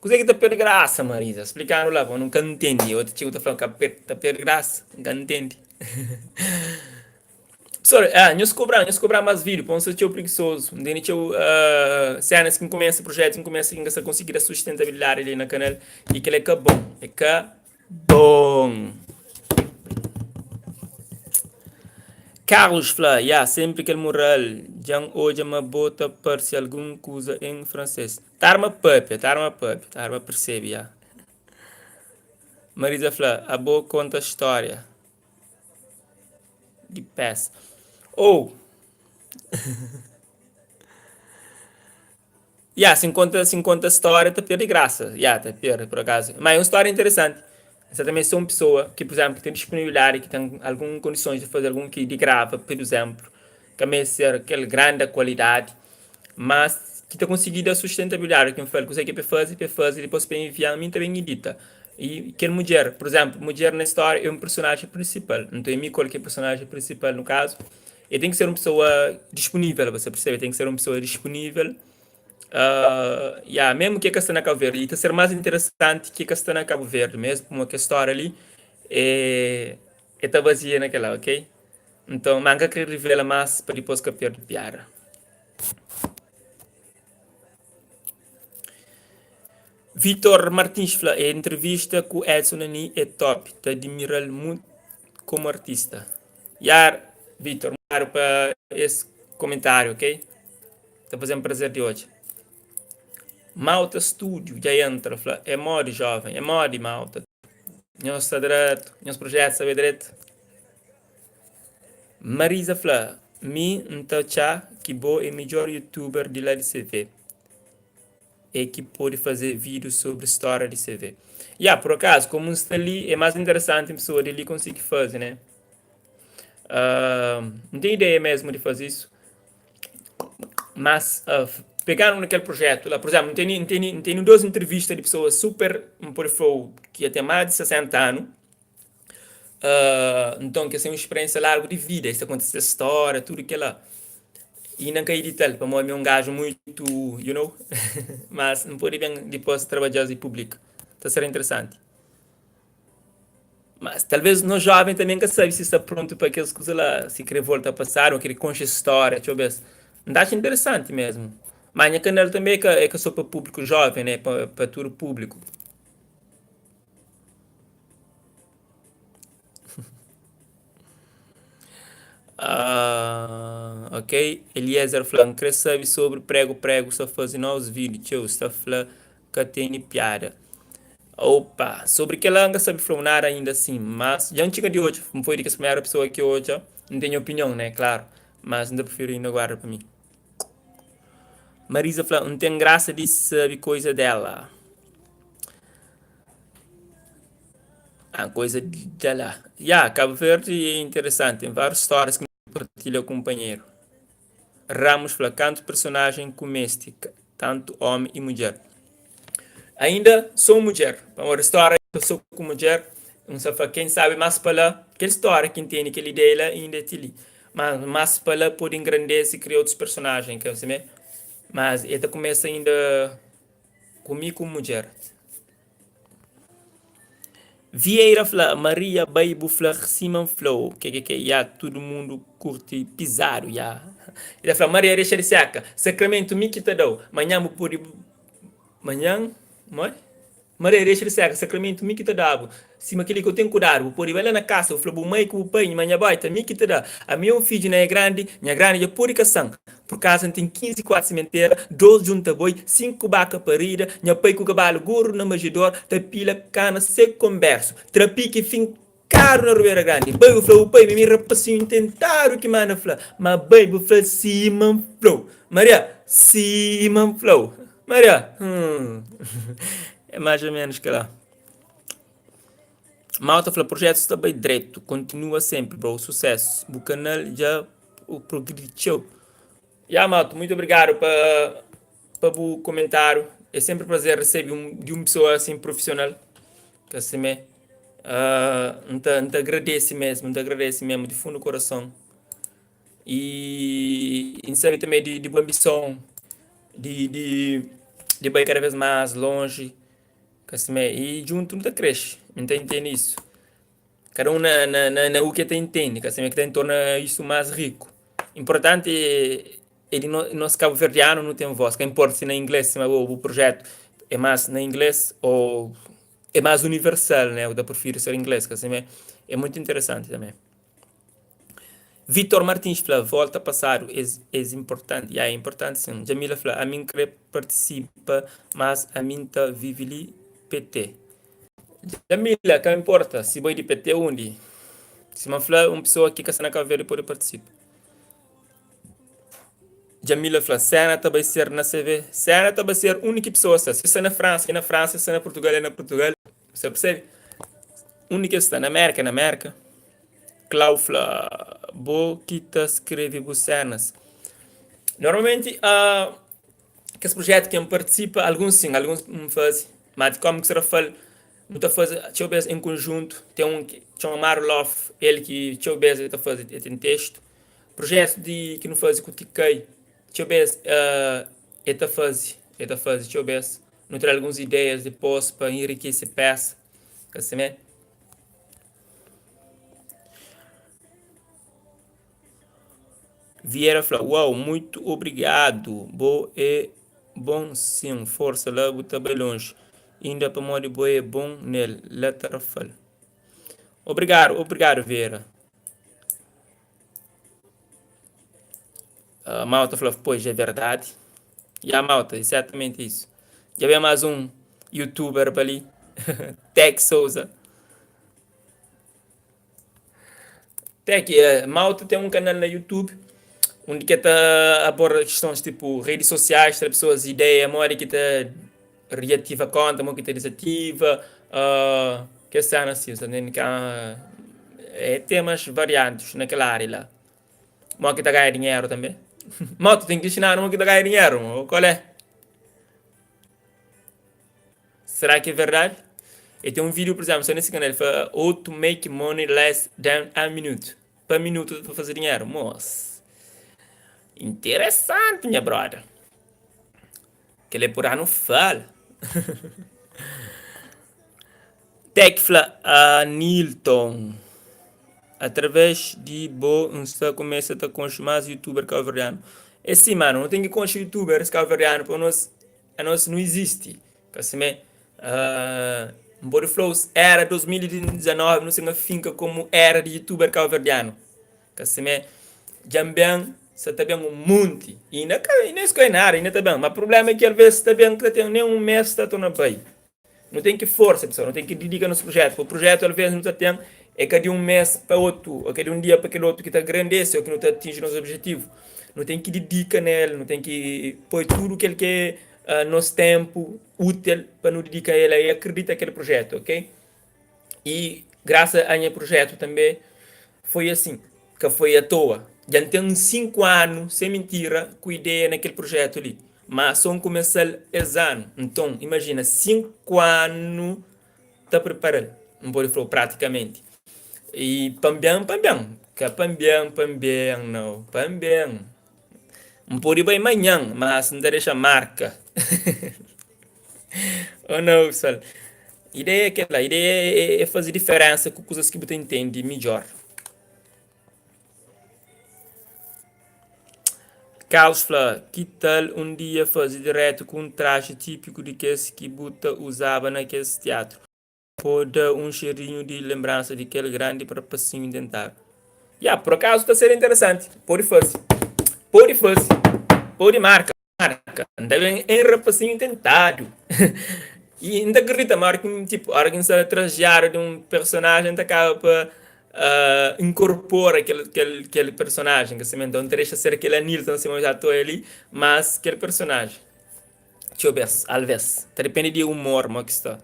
Coisa que tá perto de graça, Marisa? Explicando lá, pô, nunca entendi. Outro tio tá falando que tá perto de graça. Nunca entendi. Sorry, nós cobrar mais vídeo, para um ser preguiçoso. Daí eu, cenas que começa projetos, que começa a conseguir a sustentabilidade ali na canal e que ele é que bom. É que bom. Carlos Fla, sempre que ele moral, já hoje me bota para se alguma coisa em francês. Tarma percebe, Marisa Fla, a boa conta a história de peça. Ou, 50 história, tá de graça. Tá pior, por acaso. Mas é uma história interessante. Essa também sou uma pessoa que, por exemplo, que tem disponibilidade, que tem algumas condições de fazer algum que de grava, por exemplo, que é ser aquela grande qualidade, mas que está conseguindo a sustentabilidade, que eu falo, consegue para fazer, e depois para enviar a mim também edita. E que mulher, por exemplo, mulher na história é um personagem principal, então é mim qualquer personagem principal no caso, e tem que ser uma pessoa disponível, você percebe? Tem que ser uma pessoa disponível. Mesmo que a Castana Cabo Verde, e está ser mais interessante que a Castana Cabo Verde, mesmo como que a história ali tá vazia naquela, ok? Então, manga que revela mais para depois que perde piada. Vitor Martins fala, a entrevista com Edson Nani é top, te admiro muito como artista. Vitor, claro para esse comentário, ok? Está fazendo um prazer de hoje. Malta Studio, já entra, fala, é mod jovem, é mod Malta. Nós está direto, nós projetos sabe direito. Marisa fala, me ntacha que boa é melhor youtuber de lá de CV. E que pode fazer vídeos sobre história de CV. Por acaso, como está ali, é mais interessante a pessoa dele conseguir fazer, né? Não tem ideia mesmo de fazer isso, mas pegaram naquele projeto lá, por exemplo, tem duas entrevistas de pessoas super, por favor, que até mais de 60 anos, então que tem uma experiência larga de vida, isso acontece história, tudo que lá. E não caí de tal, para mim é um gajo muito, mas não pode bem depois trabalhar em público. Está a ser interessante. Mas talvez no jovem também que sabe se está pronto para aquelas coisas lá, se querer voltar a passar, ou querer conhecer história, deixa eu ver. Não acho interessante mesmo. Mas a minha canal também é que só para público jovem, né? Para todo o público. Ok. Eliezer falando, quer saber sobre prego, só fazer novos vídeos, tio, está falando que tem piada. Opa, sobre que ela não sabe falar nada ainda assim, mas já não chega de hoje, não foi de que a primeira pessoa que hoje não tem opinião, né, claro, mas ainda prefiro ainda guardar para mim. Marisa fala, não tem graça de saber coisa dela. A coisa dela. Cabo Verde é interessante, tem várias histórias que partilha com o companheiro. Ramos fala, canto personagem comeste, tanto homem e mulher. Ainda sou mulher, para uma história eu sou com mulher, não sei quem sabe mais para aquela história que entende aquela ideia ainda é ali. Mas mais para lá pode engrandecer e criar outros personagens, que você vê. Mas ele começa ainda comigo como mulher. Vieira fala, Maria Baibu fala, Simon Flow, todo mundo curte pisar, Ele fala, Maria deixa de seca, Sacramento me que te deu, amanhã me pode, amanhã, mãe? Maria, deixa ele seca, sacramento, me que te dá. Se aquele que eu tenho que cuidar, vou pôr ele lá na casa, eu falo, mãe que o pai, manhã baita, me que te dá. A meu filho não é grande, minha grande já pôr cação. Por casa tem 15 quartos sementeira, 12 junta boi, 5 vaca parida, minha pai com o cavalo gorro na magidor, tapila cana seco converso, trapique fim caro na Ribeira Grande. Bai o flow, pai, me rapacinho tentar o que mana fla, mas bai o flow, cima flow. Maria, cima flow. Maria, é mais ou menos que lá. Malta fala, projeto está bem direito, continua sempre, bro, sucesso. O canal já progrediu. Já, malta, muito obrigado para o comentário. É sempre um prazer receber de uma pessoa assim profissional. Que assim me, te agradece mesmo, de fundo do coração. E sabe também de boa ambição, de, de, de ir cada vez mais longe. Que assim me, e junto não cresce, entende isso? Cada um na o que tem entende, que assim que tem torna isso mais rico. Importante é ele nosso cabo-verdiano não tem voz, que importa se na inglês se o projeto é mais na inglês ou é mais universal, né? Eu da prefiro ser inglês, que assim é muito interessante também. Vitor Martins fala, volta a passar, é importante, é importante sim. Jamila fala, a mim quer participa, mas a mim tá vive ali PT. Jamila, que importa, se vai de PT onde? Se uma fala, uma pessoa aqui que está na caveira pode participar. Jamila fala, Sena vai ser na CV. Sena vai ser a única pessoa. Se está na França, é na França. Se está na Portugal, é na Portugal. Você percebe? Única está na América, é na América. Clau fala, bo que escreve bucenas. Normalmente, que esse projeto que participa, alguns sim, alguns não fazem. Mas como que será fala, muita coisa, deixa eu ver em conjunto. Tem um que chama Marlof, ele que, deixa eu ver, está fazendo, tem texto. Projeto que não faz com o TK. Deixa eu ver, deixa eu ver. Não ter algumas ideias depois para enriquecer a peça. Assim, né? Vieira falou, uau, muito obrigado. Bom sim, força lá, está bem longe. Ainda para modo boa é bom nele. Letra fala. Obrigado, Vieira. A Malta falou, pois é verdade. E a Malta, exatamente isso. Já vem mais um youtuber para ali. Tech Souza. Tech, Malta tem um canal no YouTube onde que está aborda questões tipo redes sociais, para pessoas ideia, mora que está reativa a conta, mora que está desativa, que é assim, que é temas variados naquela área lá. Mora que está ganhando dinheiro também. Malta tem que ensinar mora que está ganhando dinheiro, qual é? Será que é verdade? E tem um vídeo, por exemplo, só nesse canal, ele fala how to make money less than a minute. Per minuto para fazer dinheiro. Moça, interessante, minha brother. Que ele por ano fala. Tecla a Nilton. Através de boa, você começa a consumir mais youtuber calveriano. É sim, mano, não tem que consumir youtubers calveriano, para nós, a nós não existe. Assim, Body Flows era 2019, não significa como era de youtuber calveriano. Assim, Jambian, você está bem um monte. E não escolhe nada, ainda está bem. Mas o problema é que às vezes está bem que tem nem um mês está tornando bem. Não tem que força, pessoal, não tem que dedicar no projeto. O projeto, às vezes, não está tendo, é que de um mês para outro, ou que de um dia para aquele outro que está grandece, ou que não está atingindo os objetivos. Não tem que dedicar nele, não tem que pôr tudo que ele quer, nosso tempo útil para não dedicar ele e acredita naquele projeto, ok? E graças a esse projeto também foi assim, que foi à toa. Já tem 5 anos, sem mentira, com ideia naquele projeto ali. Mas só começar esse ano. Então, imagina, 5 anos está preparando. Não pode falar praticamente. E pambian. Que pambian, não. Pambian. Não pode ir bem amanhã, mas não deixa marca. Oh não, pessoal. A ideia é aquela, a ideia é fazer diferença com coisas que você entende melhor. Carlos fala, que tal um dia fazer direto com um traje típico de que esse que Buta usava naquele teatro? Pode dar um cheirinho de lembrança daquele grande para passinho dentar. Por acaso está a ser interessante. Pode fazer. Pode fazer. Pode marca. Ainda bem em rapacinho tentado. E ainda acredita, marca, tipo, a hora que você trajear de um personagem, ainda acaba para incorpora aquele personagem. Que você então deixa ser aquele Nilton, assim, já estou ali, mas aquele personagem. Deixa eu ver, Alves. Tá depende de humor, mas que está.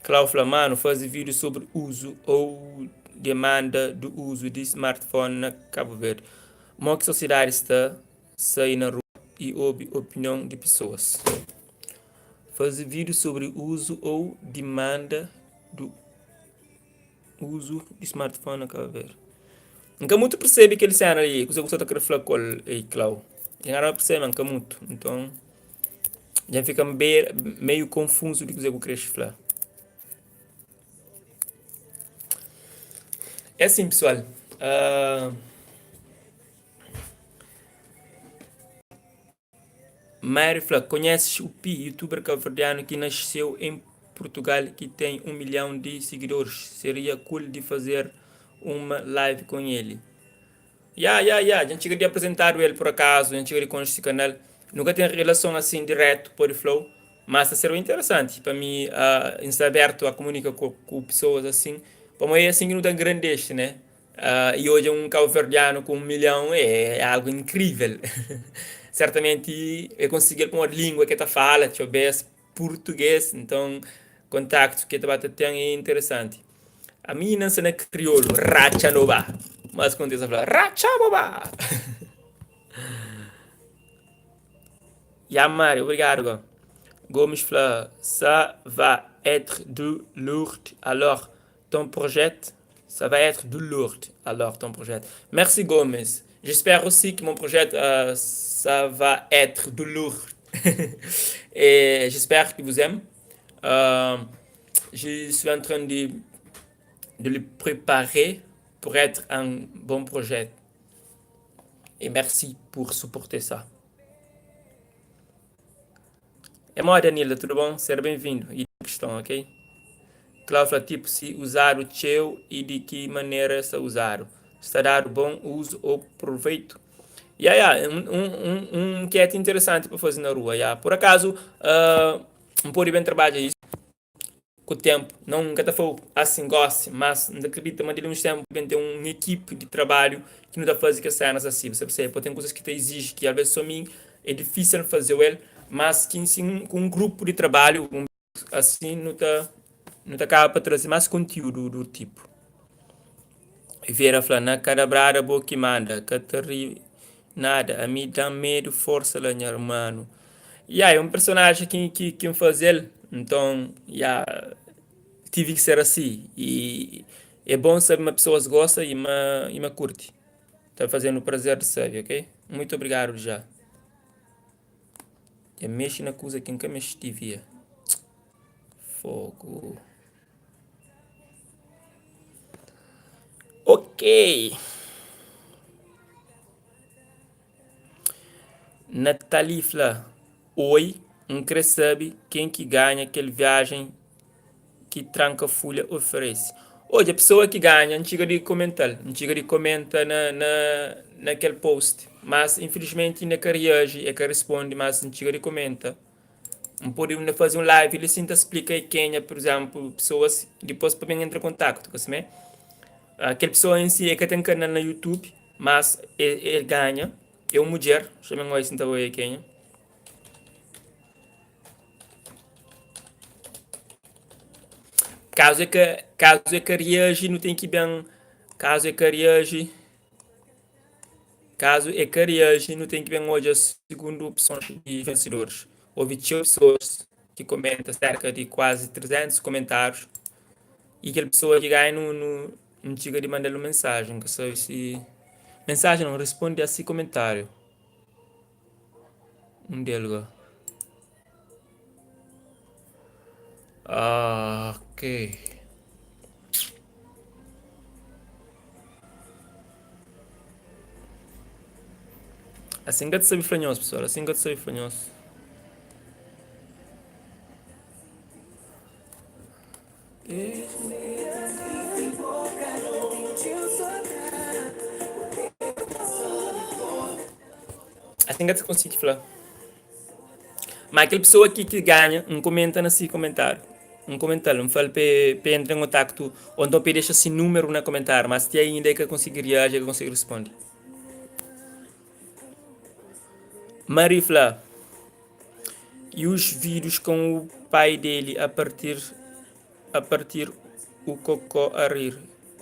Cláudio Flamano faz vídeo sobre uso ou demanda do uso de smartphone na Cabo Verde. Como que a sociedade está sair na rua e ouve opinião de pessoas. Faz vídeo sobre uso ou demanda do uso de smartphone na Cabo Verde. Nunca muito percebe que ele cena ali, que você está querendo falar com ele, Cláudio. Já não percebe, nunca muito. Então, já fica meio confuso do que você quer falar. É assim, pessoal. Mário Flá, conheces o Pi, youtuber cabo-verdiano que nasceu em Portugal, que tem 1 milhão de seguidores? Seria cool de fazer uma live com ele. A gente chega de apresentar ele por acaso, a gente chega de conhecer esse canal. Nunca tem relação assim direto por Flow, mas está sendo interessante para mim, estar aberto a comunicar com pessoas assim. Para mim é assim que não tem grande né? E hoje um cabo-verdiano com 1 milhão é algo incrível. Certamente eu consegui com uma língua que está fala, deixa eu ver, português, então contacto que está tendo é interessante. A minha não se é crioulo, racha nova. Mas quando eles falam, racha nova. Mário, obrigado. Gomes fala, ça va être de lourd, alors ton projet, ça va être de lourd, alors ton projet. Merci Gomes. J'espère aussi que mon projet, ça va être de lourd. Et j'espère que vous aimez. Euh, je suis en train de le préparer pour être un bon projet. Et merci pour supporter ça. É mó, Danilo, tudo bom? Seja bem-vindo. E questão, ok? Cláudia, tipo, se usar o teu e de que maneira se usar? Está dar bom uso ou proveito? Um enquete interessante para fazer na rua. Por acaso, um pode bem trabalhar isso com o tempo. Não nunca foi assim, goste, mas não acredito, mas de uns tempos tem uma equipe de trabalho que não dá fazer que cenas assim. Você percebe? Tem coisas que te exige que às vezes só mim é difícil fazer ele, mas que sim, com um grupo de trabalho assim não tá acaba para trazer mais conteúdo do tipo. E Vera falando, na cada brada boa que manda, Catarina, nada, a mim dá medo, força lá, meu irmão. É um personagem que me faz ele, então, tive que ser assim. E é bom saber uma pessoa gosta e me curte. Está fazendo o prazer de saber, ok? Muito obrigado já. Eu mexo na coisa que nunca mexi via. Fogo. Ok. Natalifla. Oi. Não quer saber quem que ganha aquele viagem que Tranca Folha oferece. Hoje, a pessoa que ganha, não chega de comentar. Não chega de comentar naquele post. Mas, infelizmente, ainda que reage, é que responde, mas não chega de comentar. Não pode fazer um live, ele sinta explica aí quem é, por exemplo, pessoas, depois para mim entrar em contato, assim, aquela pessoa em si é que tem canal no YouTube, mas ele ganha, é uma mulher, chama assim, então é quem é. Caso é que reage, não tem que bem, caso é que reage, caso é que reage, não tem que bem hoje a segunda opção de vencedores. Houve 20 pessoas que comentam, cerca de quase 300 comentários. E aquela pessoa que ganha não chega de mandar uma mensagem. Que só esse mensagem não responde a esse comentário. Um deles. Ok. Assim que te sabe fanhoso, pessoal. Assim que te sabe fanhoso. Assim que te consigo falar. Mas aquela pessoa aqui que ganha, um comenta nesse comentário. Um comentário, me fala para entrar em contato, ou então para deixar esse número no comentário, mas se ainda é que eu consigo reagir, eu consigo responder. Marifla, e os vídeos com o pai dele a partir o cocô a rir.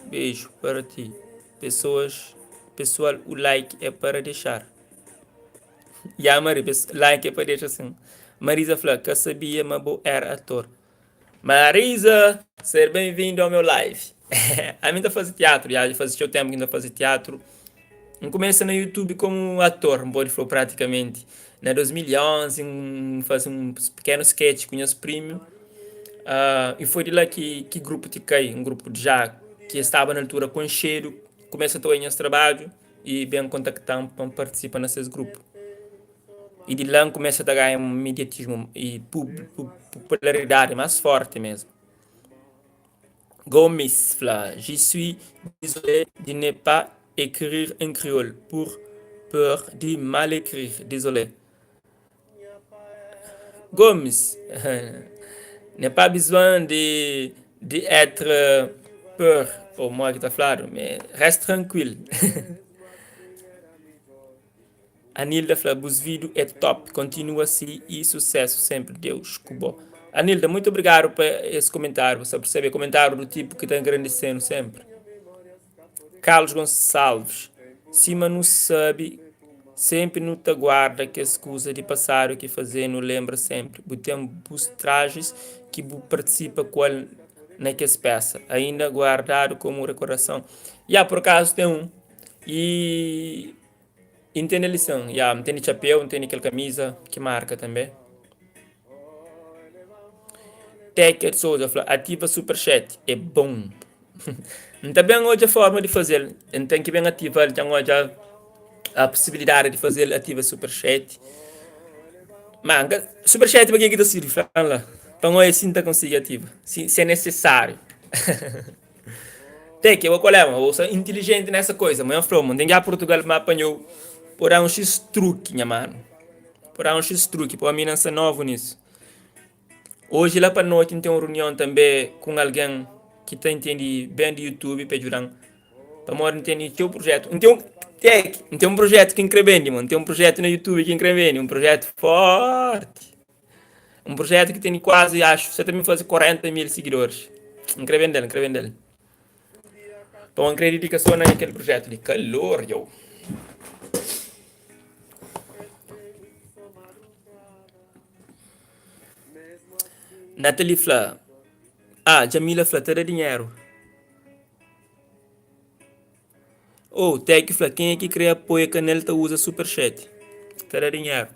Beijo para ti. Pessoal, o like é para deixar. E a Mari, like é para deixar assim. Marisa Flá, que sabia, mas era ator. Marisa, seja bem-vindo ao meu live. A mim ainda fazer teatro, já faz o tempo que ainda fazer teatro. Eu comecei no YouTube como ator, um pode falar praticamente. Na 2011, faz um pequeno sketch com os prêmios. E foi de lá que grupo te cai, um grupo de já que estava na altura com cheiro, começa a ter esse trabalho e bem contactar para participar nesses grupos. E de lá começa a ganhar um mediatismo e popularidade mais forte mesmo. Gomes, Fla, je suis désolé de ne pas écrire en créole pour peur de mal écrire. Désolé. Gomes, n'est pas besoin de être peur pour moi que tu as mais reste tranquille. Anilda fala, os vídeos é top, continua assim e sucesso sempre, Deus, Cubo. Anilda, muito obrigado por esse comentário, você percebe, comentário do tipo que está engrandecendo sempre. Carlos Gonçalves, cima não sabe, sempre não te guarda que a escusa de passar o que fazer, não lembra sempre. Botem os trajes que participa com ele naquela peça, ainda guardado como recordação. E por acaso tem um. E entende a lição, entende chapéu, entende aquela camisa que marca também. Tecker Souza, ativa Superchat, é bom. Então, bem hoje a forma de fazer, então que bem ativar, então hoje a possibilidade de fazer ativa Superchat. Mas Superchat para quem que está sirve, lá. Para hoje sim tá conseguir ativa, se é necessário. Tem que eu eu sou inteligente nessa coisa, mas eu falo, tem que Portugal me apanhou por um X truque, minha mano. Por um X truque, para mim não ser novo nisso. Hoje lá para noite tem uma reunião também com alguém que está entendendo bem de YouTube para ajudar. Para morar entender o teu projeto. Tem um projeto que incrementa, mano. Tem um projeto no YouTube que incrementa, um projeto forte. Um projeto que tem quase, acho, você também faz 40 mil seguidores. Incrementa dele. Para uma dedicação naquele projeto de calor, eu. Natalie Fla. Jamila Fla, terá dinheiro. Tech Fla, quem é que cria apoio que nele usa Superchat? Terá dinheiro.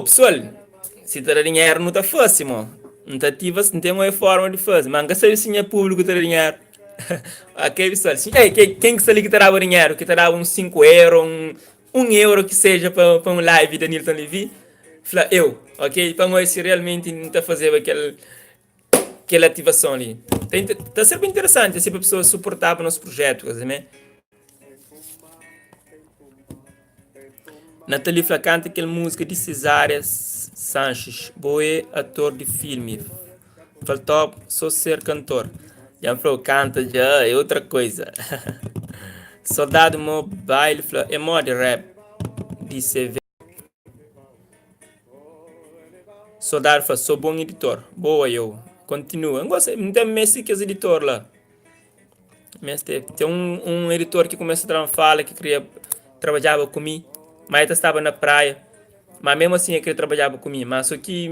Pessoal, se terá dinheiro não está fácil, mano. Não está ativa, não tem uma forma de fazer. Mas não sabe se é público terá dinheiro. Ok, pessoal. Quem que está ali que terá dinheiro? Que terá uns 5 euros, um euro que seja para um live da Nilton Levi? Fala, ok? Para nós se realmente não está fazendo aquela ativação ali. Está sempre interessante, assim, para a pessoa suportar para o nosso projeto, quer dizer, né? Nathalie Fla canta aquela música de Cesária Sanches. Boé, ator de filme. Faltou só ser cantor. Já falou, canta já, é outra coisa. Soldado Mobile Fla é mod rap de CV. Soldado Fla, sou bom editor. Boa, eu. Continua. Não tem Messi que é editor lá. Tem um editor que começa a trabalhar, que trabalhava comigo, mas estava na praia. Mas mesmo assim é que ele trabalhava comigo. Mas só que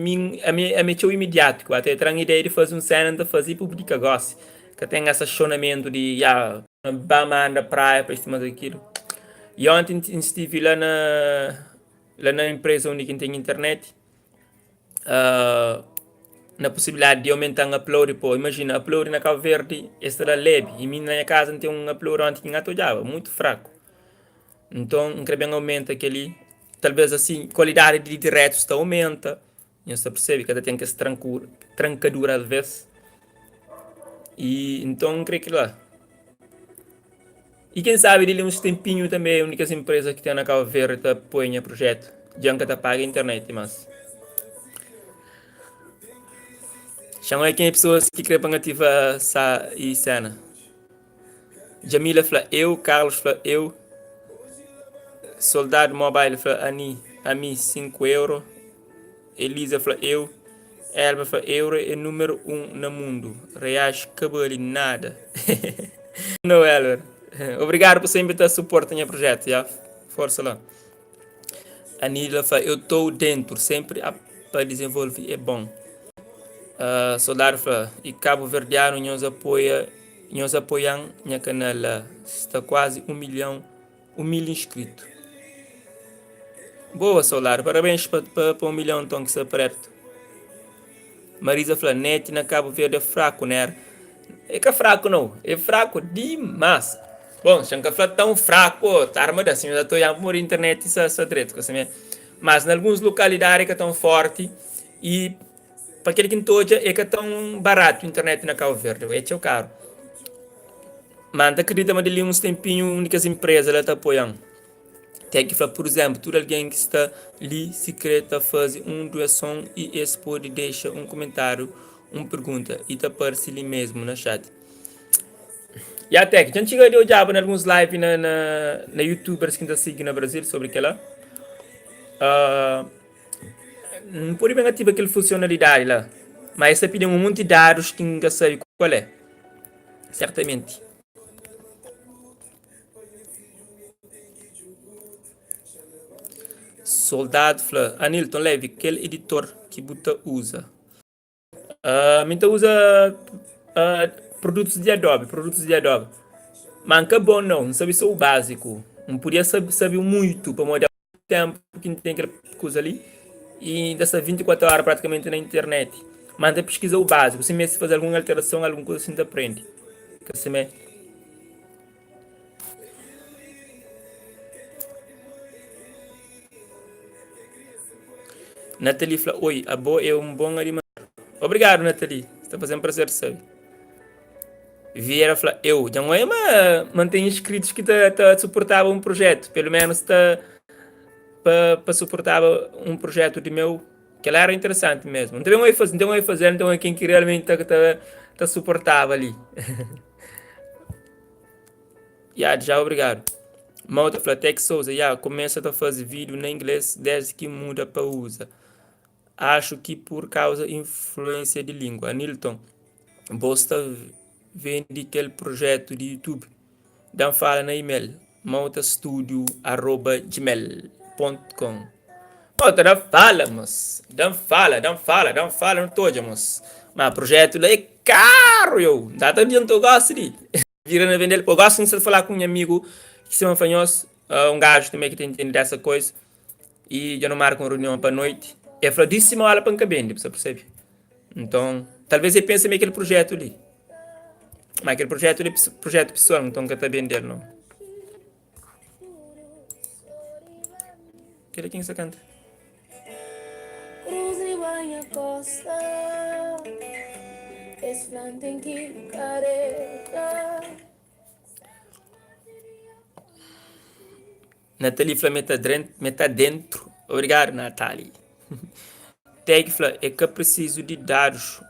a minha tio imediato, que até tenho a ideia de fazer um cena de fazer publica gosto. Que tem esse acionamento de, bama na praia para estimar daquilo. E ontem estive lá na empresa onde tem internet. Na possibilidade de aumentar o upload, pô, imagina, upload na Cabo Verde, esta era leve, e na minha casa tem um upload ontem que não muito fraco. Então, incrível aumenta aquele, talvez assim, qualidade de direto está aumenta. Você percebe que até tem que se trancadura às vezes. E então, creio que lá. E quem sabe, dele uns tempinho também, a única empresa que tem na Cabo Verde põe o projeto. Já que paga a internet, mas. Chama aí quem é pessoas que querem ativa e cena. Jamila fala eu, Carlos fala eu, Soldado Mobile fala a mim 5 euro, Elisa fala eu, Elba fala euro é número 1 no mundo, reais cabelo nada. Não, Elber. Obrigado por sempre estar suportando o projeto, já? Força lá. A Nila fala eu estou dentro, sempre para desenvolver é bom. Soldado fala e Cabo Verdeano nos apoiam no canal, está quase 1 milhão inscritos. Boa, Solar, parabéns para 1 milhão então que está perto. Marisa Flanete na Cabo Verde é fraco, né? É que é fraco não, é fraco demais. Bom, se não é tão fraco, tá armado assim, eu já estou a por internet essa treta, mas em algumas localidades que é tão forte e para aquele que não toja é que é tão barato a internet na Cabo Verde, é caro. Mas acredita, mas ali uns tempinhos, únicas empresas ela tá apoiando. Tem que falar, por exemplo, todo alguém que está ali se quer fazer uma doação e esse pode deixar um comentário, uma pergunta e aparece ali mesmo no chat. E até que a gente chega de olhar em alguns lives na YouTubers que estão seguindo no Brasil sobre aquela. Não pode bem ativar aquela funcionalidade lá. Mas você pede um monte de dados que não sabe qual é. Certamente. Soldado fala, Anilton Leve, aquele editor que você usa. Então usa produtos de Adobe, Mas não é bom não sabe só o básico. Não podia saber muito para mudar o tempo que não tem aquela coisa ali. E dessa 24 horas praticamente na internet. Mas tem pesquisa o básico. Se mesmo fazer alguma alteração, alguma coisa assim, aprende. Que se me... Nathalie fala, oi, a boa é um bom animador. Obrigado, Nathalie. Está fazendo um prazer, sabe? Vieira fala, eu, já não é, mas mantém inscritos que tá suportava um projeto. Pelo menos tá para suportar um projeto de meu, que ela era interessante mesmo. Não tem o que fazer, então é quem que realmente tá suportava ali. Já, obrigado. Malta Flatec Souza, começa a fazer vídeo na inglês desde que muda para usa. Acho que por causa influência de língua. Nilton, bosta vende aquele projeto de YouTube. Dá fala na e-mail maltastudio@gmail.com. Malta, dá fala, não toja, mas. Mas o projeto lá é caro, eu. Dá também eu gosto de. Virando a vender, eu gosto de falar com um amigo que se chama Fanhos, um gajo também que tem entendido dessa coisa. E já não marca uma reunião para a noite. É fladíssima aula para cabende, você percebe? Então, talvez ele pense meio aquele projeto ali. Mas aquele projeto ali é projeto pessoal, então que está vendendo, não. Aquele quem você canta? Cruze banha costa, esplantem que careta. Nathalie fala meta dentro. Obrigado, Nathalie. Tag fala é que preciso de dados.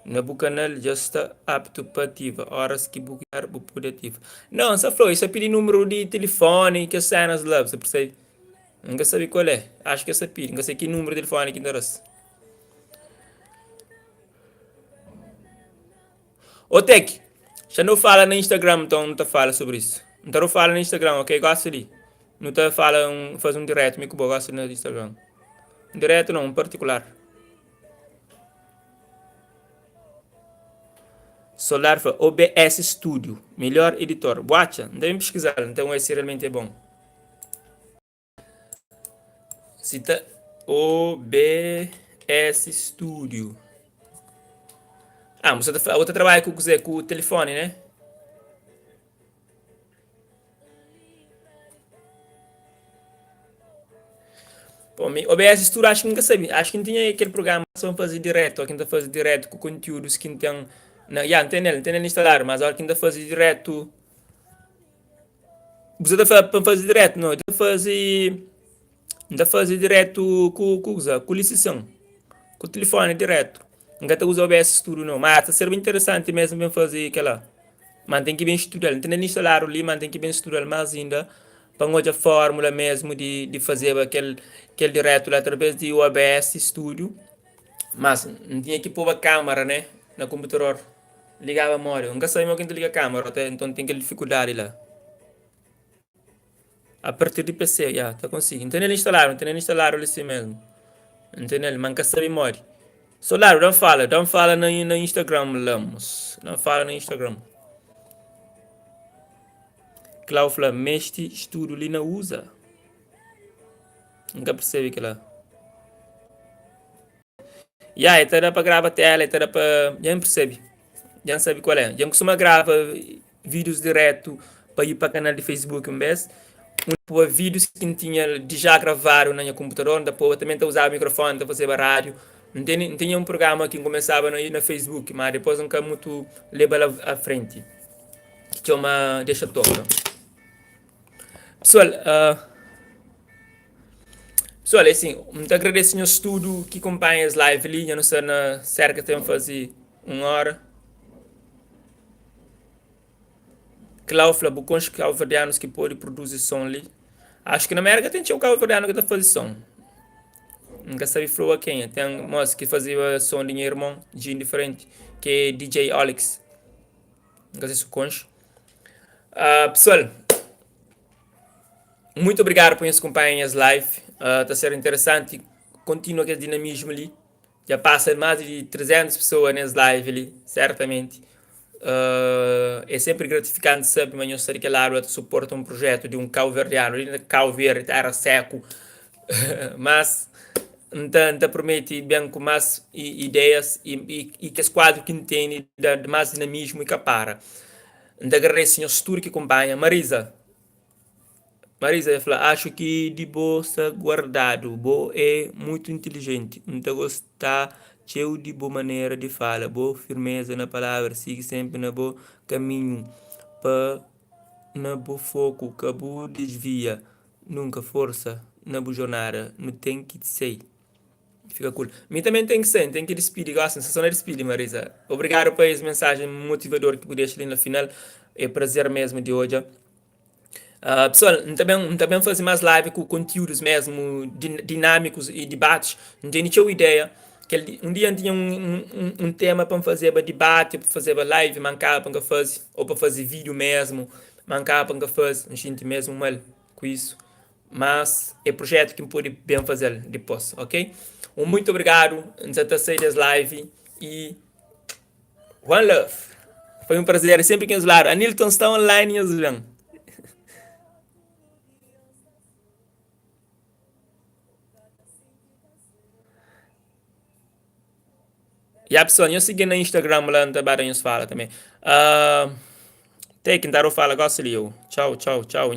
No canal já está apto para ativa. Horas que bugar o positivo. Não, só falou, isso é pedir número de telefone que sai nas labs, você percebe? Nunca sabe qual é. Acho que é essa pedir, nunca sei que número de telefone que interessa. Ô Tec, já não fala no Instagram, então não te fala sobre isso. Não fala no Instagram, ok? Gosta ali. Não te fala, faz um direto, me cubo, gosta no Instagram. Direto não, um particular. Solar foi OBS Studio, melhor editor. Watcha, devem pesquisar, então esse realmente é bom. Cita OBS Studio. Você trabalha com o telefone, né? OBS Studio acho que nunca sabia. Acho que não tinha aquele programa só fazer direto, ou que ainda fazer direto com conteúdos que não tem. Não, já, não tem nele instalar, mas a hora que ainda fazer direto. Você está para fazer direto, não? Ainda fazer direto com licença, com o telefone direto. Nunca te usa OBS Studio, não. Mas está ser bem interessante mesmo bem fazer aquela. Mantém que bem estudar. Não tem nem instalar ali, mantém que bem estudar mais ainda. Para outra fórmula mesmo de fazer aquele direto lá através de OBS Studio. Mas não tinha que pôr a câmera, né? No computador. Ligava a memória. Nunca sabia quem liga a câmera, então tem aquela dificuldade lá. A partir de PC, já, tá conseguindo. Não tem nem instalar assim mesmo. Entendeu? Manca essa memória. Solar, não fala no Instagram, Lamos. Não fala no Instagram. Cláusula, meste, estudo, ali não usa. Nunca percebe que lá. Já, então dá para gravar tela, então dá para. Já não percebe. Já não sabe qual é. Já costuma gravar vídeos direto para ir para o canal de Facebook um vez. Depois vídeos que não tinha já gravaram no meu computador, depois também usava o microfone para fazer a rádio. Não tinha um programa que começava no Facebook, mas depois nunca muito leva à frente. Que chama Deixa Toca. Pessoal, pessoal, é assim, muito agradeço o estudo que acompanha as lives ali, eu não sei na cerca tem fazer 1 hora. Cláusula, bucões calverdianos que podem produzir som ali. Acho que na América tem um calverdiano que está fazendo som. Nunca sabe flow a quem. Tem um moço que fazia som de irmão, de indiferente, que é DJ Alex. Nunca sei se conche. Pessoal, muito obrigado por nos acompanhar as lives. Está sendo interessante. Continua aquele dinamismo ali. Já passa mais de 300 pessoas nas lives ali, certamente. É sempre gratificante saber, mas eu sei que lá suporta um projeto de um cau verdeano. Ali cau verde era seco. Mas então promete bem com mais ideias e que esse quadro que tem de mais dinamismo e capara. Então agradeço ao estudo que acompanha. Marisa fala, acho que de boa está guardado. Bo é muito inteligente. Então gostar cheio de boa maneira de fala. Boa firmeza na palavra. Siga sempre na boa caminho. Para na boa foco. Que boa desvia. Nunca força na boa jornada. Não tem que ser. Fica cool. Mim também tem que ser, tem que despedir. Gosto, sensação de despedir, Marisa. Obrigado por essa mensagem motivadora que pudeste ali no final. É prazer mesmo de hoje. Pessoal, também fazer mais live com conteúdos mesmo dinâmicos e debates. Não tenho nenhuma ideia. Que um dia tinha um tema para fazer debate, para fazer live, mancava para fazer, ou para fazer vídeo mesmo, mancava para fazer, a gente mesmo mal com isso. Mas é projeto que pode bem fazer depois, ok? Muito obrigado, já está saindo das live e one love. Foi um prazer, sempre que nos lar. A Nilton está online, e e a pessoa, eu segui no Instagram lá, não trabalho nos fala também. Tem que dar o fala, gosto de eu. Tchau, tchau, tchau.